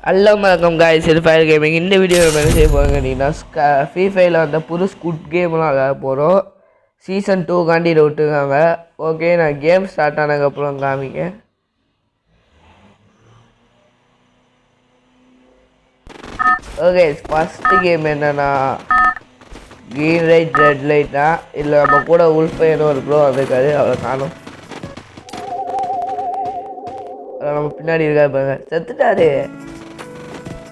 Hello வணக்கம் guys, இது fire gaming. இந்த வீடியோ நம்ம என்ன செய்ய போகிறோம் கேட்டிங்கன்னா, ஃப்ரீ ஃபயரில் வந்த புது ஸ்குட் கேம்லாம் விளையாட போகிறோம். சீசன் 2 காண்டி விட்டுருக்காங்க. ஓகே, நான் கேம் ஸ்டார்ட் ஆனதுக்கப்புறம் காமிங்க. ஓகே, ஃபஸ்ட்டு கேம் என்னென்னா க்ரீன் லைட் ரெட் லைட் தான். இல்லை நம்ம கூட உள்ஃபயரும் ஒரு ப்ரோ வந்திருக்காரு, அவரை காணும். நம்ம பின்னாடி இருக்கா பாருங்க, செத்துட்டாரு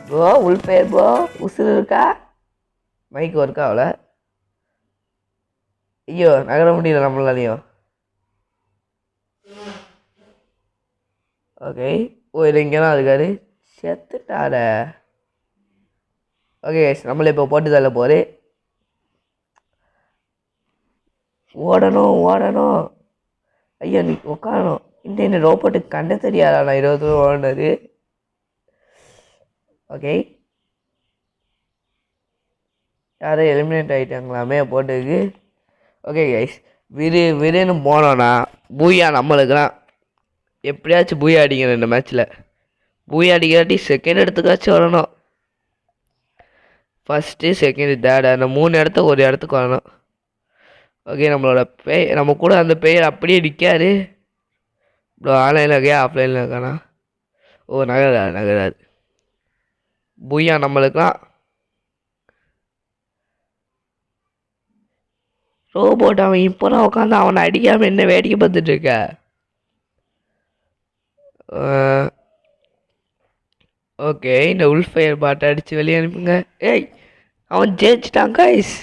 ப்ரோ. உள்ஃபயர் ப்ரோ, உசுறு இருக்கா? மைக் ஒர்க்கா அவளை? ஐயோ, நகர முடியல நம்மளாலையும். ஓகே, ஓ இது இங்கே தான் இருக்காரு, செத்துட்டார. ஓகே, நம்மள இப்போ போட்டு தள்ள போரு. ஓடணும் ஓடணும். ஐயோ நீ உட்காரணும். இந்த ரோபோட்டுக்கு கண்ணு தெரியாதா? நான் 20 தூரம் ஓடினது. ஓகே, யாரும் எலிமினேட் ஆகிட்டாங்களாமே போட்டுக்கு. ஓகே கைஸ், விருன்னு போனோன்னா பூயா நம்மளுக்குலாம் எப்படியாச்சும் பூயா அடிக்கணும். இந்த மேட்ச்சில் பூயா அடிக்காட்டி செகண்ட் இடத்துக்காச்சும் வரணும். ஃபஸ்ட்டு செகண்டு தேர்டு அந்த 3 இடத்த ஒரு இடத்துக்கு வரணும். ஓகே, நம்மளோட நம்ம கூட அந்த பெயர் அப்படியே நிற்காரு. இப்போ ஆன்லைனில் இருக்கையா ஆஃப்லைனில் இருக்கானா? ஓ நகராது. பூயா நம்மளுக்குலாம். ரோபோட் அவன் இப்போ தான் உட்காந்து அவனை அடிக்காமல் என்ன வேடிக்கை பார்த்துட்டு இருக்க? ஓகே, இந்த உல்ஃபயர் பாட்டை அடித்து வெளியே அனுப்புங்க. ஏய், அவன் ஜெயிச்சிட்டான் கைஸ்.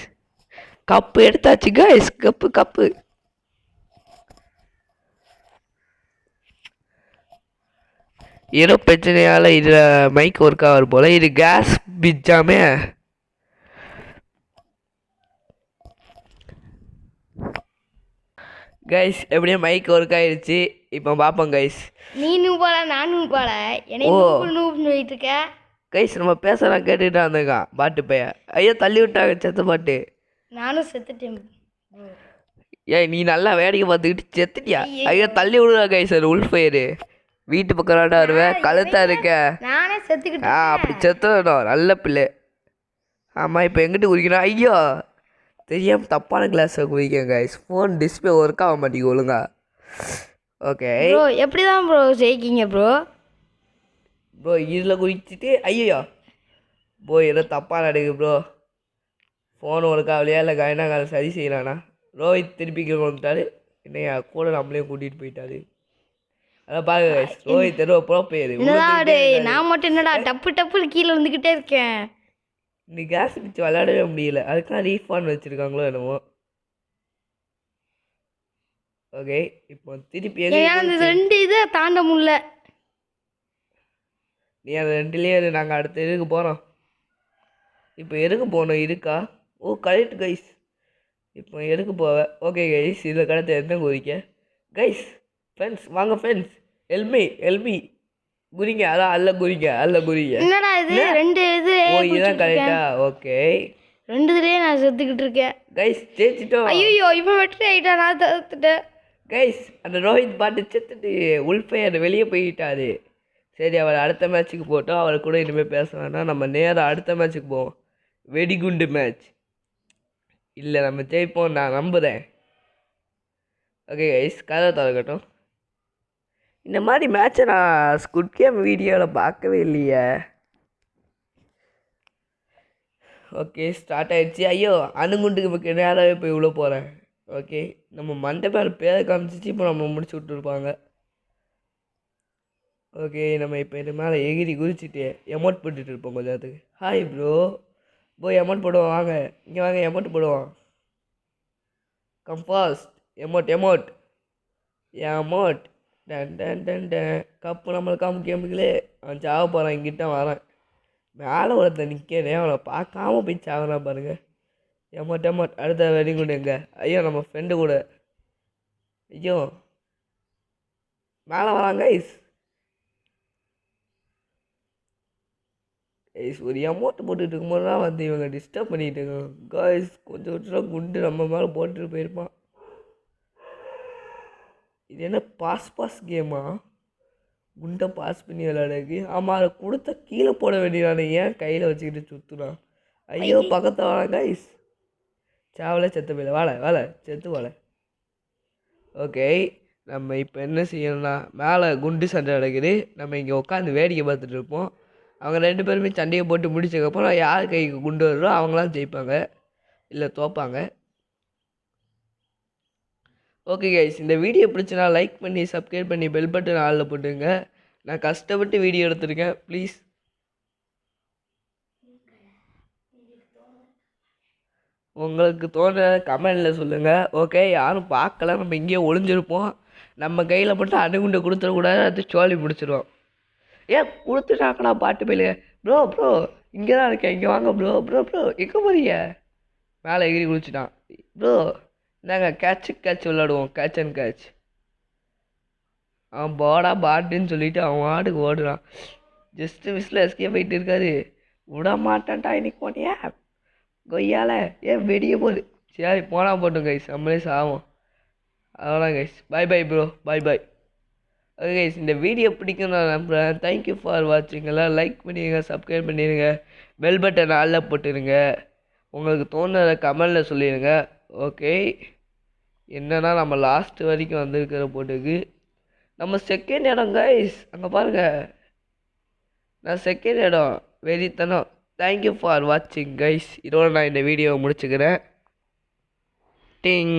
கப்பு எடுத்தாச்சு கைஸ். கப்பு ஏதோ பிரச்சனையால் இதில் மைக் ஒர்க் ஆகிற போல். இது கேஸ் பிச்சாமே. கைஸ் எப்படியே மைக் ஒர்க் ஆயிடுச்சு. இப்போ பார்ப்போம் கைஸ். நீனும் போல நானும் போல போயிட்டு இருக்க கைஸ். நம்ம பேசலாம் கேட்டுக்கிட்டா இருந்திருக்கான் பாட்டு பைய. ஐயோ தள்ளி விட்டாங்க செத்த பாட்டு. நானும் செத்துட்டேன். ஏய் நீ நல்லா வேடிக்கை பார்த்துக்கிட்டு செத்துட்டியா? ஐயோ தள்ளி விடுறா கைஸ். அது உள்ஃபயரு வீட்டு பக்கம்டா வருவேன். கழுத்தா இருக்க நானே செத்துக்கிட்டேன். அப்படி செத்துடணும். நல்ல பிள்ளை. ஆமாம், இப்போ எங்கிட்ட குடிக்கணும்? ஐயோ தெரியாமல் தப்பான கிளாஸை குடிக்கேன் கைஸ். ஃபோன் டிஸ்பிளே ஒர்க் ஆக மாட்டேங்க ஒழுங்கா. ஓகே ப்ரோ, எப்படி தான் ப்ரோ ஜெயிக்கிங்க ப்ரோ? இதில் குடிச்சிட்டு ஐயோ ப்ரோ ஏதோ தப்பாக நடக்குது ப்ரோ. ஃபோன் ஒர்க் ஆகலையா இல்லை கைனா காலம் சரி செய்யலாண்ணா. ரோஹித் திருப்பி வந்துட்டாரு. என்னையா கூட நம்மளையும் கூட்டிகிட்டு போயிட்டாரு. அதான் பாருங்க கைஸ், ரோஹித் ஏதோ ப்ரோ பேர். நான் மட்டும் என்னடா டப்புன்னு கீழே வந்துக்கிட்டே இருக்கேன். இந்த கேஸ் பிடிச்சி விளையாடவே முடியல. அதுக்கெல்லாம் ரீஃபான் வச்சுருக்காங்களோ என்னமோ. ஓகே, இப்போ திருப்பி அந்த 2 இதை தாண்ட முடியல. நீ அந்த 2லேயே நாங்கள் அடுத்த இதுக்கு போகிறோம். இப்போ எதுக்கு போகணும்? இருக்கா? ஓ கரெக்ட் கைஸ். இப்போ எதுக்கு போவேன்? ஓகே கைஸ், இதில் கடத்த என்ன குதிக்க கைஸ்? ஃப்ரெண்ட்ஸ் வாங்க ஃப்ரெண்ட்ஸ். எல்மி குறிங்க. அதான் அல்ல குறிங்க. என்னடா இது 2 இது? ஓ இதுதான் கரெக்டா? ஓகே, 2 இதுலேயே நான் செத்துக்கிட்டு இருக்கேன் கைஸ். ஜெயிச்சிட்டோம். ஐயோ இப்போ வெற்றி ஆகிட்டா. நான் செத்துட்டேன் கைஸ். அந்த ரோஹித் பாட்டு செத்துட்டு உல்ஃபயர் வெளியே போயிட்டாரு. சரி, அவர் அடுத்த மேட்ச்சுக்கு போட்டோம். அவர் கூட இனிமேல் பேச வேண்டாம். நம்ம நேராக அடுத்த மேட்ச்சுக்கு போவோம். வெடிகுண்டு மேட்ச். இல்லை நம்ம ஜெயிப்போம், நான் நம்புகிறேன். ஓகே கைஸ், கதை திறக்கட்டும். இந்த மாதிரி மேட்ச்சை நான் ஸ்குட் கேம் வீடியோவில் பார்க்கவே இல்லையே. ஓகே, ஸ்டார்ட் ஆகிடுச்சு. ஐயோ அணுகுண்டுக்கு இப்போ நேராகவே போய் உள்ளே போகிறேன். ஓகே, நம்ம மண்டை பேரை காமிச்சிச்சு. இப்போ நம்ம முடிச்சு விட்டுருப்பாங்க. ஓகே, நம்ம இப்போ இது மேலே எகிரி குதிச்சுட்டு எமௌண்ட் போட்டுட்டு இருப்போம் கொஞ்சம் நேரத்துக்கு. Hi bro. போய் எமௌண்ட் போடுவோம். வாங்க இங்கே வாங்க, எமௌண்ட் போடுவோம். Compost amount ton ton ton ton. Cup நம்மளுக்கு காமிக்கே. அவன் சாவ போகிறான். இங்கிட்ட வரேன். மேலே ஒருத்தன் நிற்கிறேன். அவனை பார்க்காம போய் சாவறான் பாருங்க. எமௌண்ட் அடுத்த வெடிகுண்டு எங்க? ஐயோ நம்ம ஃப்ரெண்டு கூட. ஐயோ மேலே வராங்க கைஸ். ஒரு அமௌண்ட் போட்டுட்டு இருக்கும்போது தான் வந்து இவங்க டிஸ்டர்ப் பண்ணிட்டு இருக்காங்க கைஸ். கொஞ்சம் கொஞ்சம் குண்டு நம்ம மேலே போட்டுட்டு போயிருப்பான். இது என்ன பாஸ் கேமா? குண்டை பாஸ் பண்ணி விளையாடுக்கு. ஆமாம் அதை கொடுத்த கீழே போட வேண்டியதானே, ஏன் கையில் வச்சுக்கிட்டு சுற்றுனா. ஐயோ பக்கத்தில் வாழ கைஸ். சாவலை செத்த போயில வாழை செத்து வாழை. ஓகே நம்ம இப்போ என்ன செய்யணும்னா, மேலே குண்டு சண்டை நடக்குது. நம்ம இங்கே உட்காந்து வேடிக்கை பார்த்துட்டு இருப்போம். அவங்க 2 பேருமே சண்டையை போட்டு முடிச்சதுக்கப்புறம் யார் கைக்கு குண்டு வருதோ அவங்களாம் ஜெயிப்பாங்க, இல்லை தோப்பாங்க. ஓகே கைஸ், இந்த வீடியோ பிடிச்சினா லைக் பண்ணி சப்ஸ்கிரைப் பண்ணி பெல் பட்டன் ஆளில் போட்டுங்க. நான் கஷ்டப்பட்டு வீடியோ எடுத்திருக்கேன், ப்ளீஸ். உங்களுக்கு தோன்ற கமெண்டில் சொல்லுங்கள். ஓகே யாரும் பார்க்கல, நம்ம இங்கேயே ஒளிஞ்சிருப்போம். நம்ம கையில் மட்டும் அணுகுண்டை கொடுத்துடக்கூடாது, அது சோழி முடிச்சிடுவோம். ஏன் கொடுத்துட்டாக்கடா பாட்டு போயில. ப்ரோ இங்கே தான் இருக்கேன், இங்கே வாங்க ப்ரோ எங்கே போறீங்க. மேலே எகிரி குளிச்சுட்டான். ப்ரோ நாங்கள் கேட்ச் விளாடுவோம், கேட்ச் அண்ட் கேட்ச். அவன் பாடா பாட்டுன்னு சொல்லிட்டு அவன் ஆடுக்கு ஓடுறான். ஜஸ்ட்டு மிஸ்ஸில் எஸ்கே போயிட்டு இருக்காரு. விட மாட்டான்டா இன்னைக்கு போனியா கொய்யால. ஏன் வெடிய போகுது. சரி போனால் போட்டோம் கைஸ், நம்மளே சாவோம். அவ்வளோதான் guys, bye bro, bye. Okay guys, இந்த வீடியோ பிடிக்கும் நான் நம்புகிறேன். தேங்க்யூ ஃபார் வாட்சிங். எல்லாம் லைக் பண்ணிடுங்க, சப்ஸ்கிரைப் பண்ணிடுங்க, பெல் பட்டன் ஆளில் போட்டுருங்க. உங்களுக்கு தோணுற கமெண்டில் சொல்லிடுங்க. ஓகே என்னன்னா நம்ம லாஸ்ட் வரைக்கும் வந்திருக்கிற போட்டுக்கு நம்ம செகண்ட் இடம் கைஸ். அங்கே பாருங்கள், நான் செகண்ட் இடம். வெறித்தனம். தேங்க்யூ ஃபார் வாட்சிங் கைஸ். இதோட நான் இந்த வீடியோவை முடிச்சுக்கிறேன். டிங்.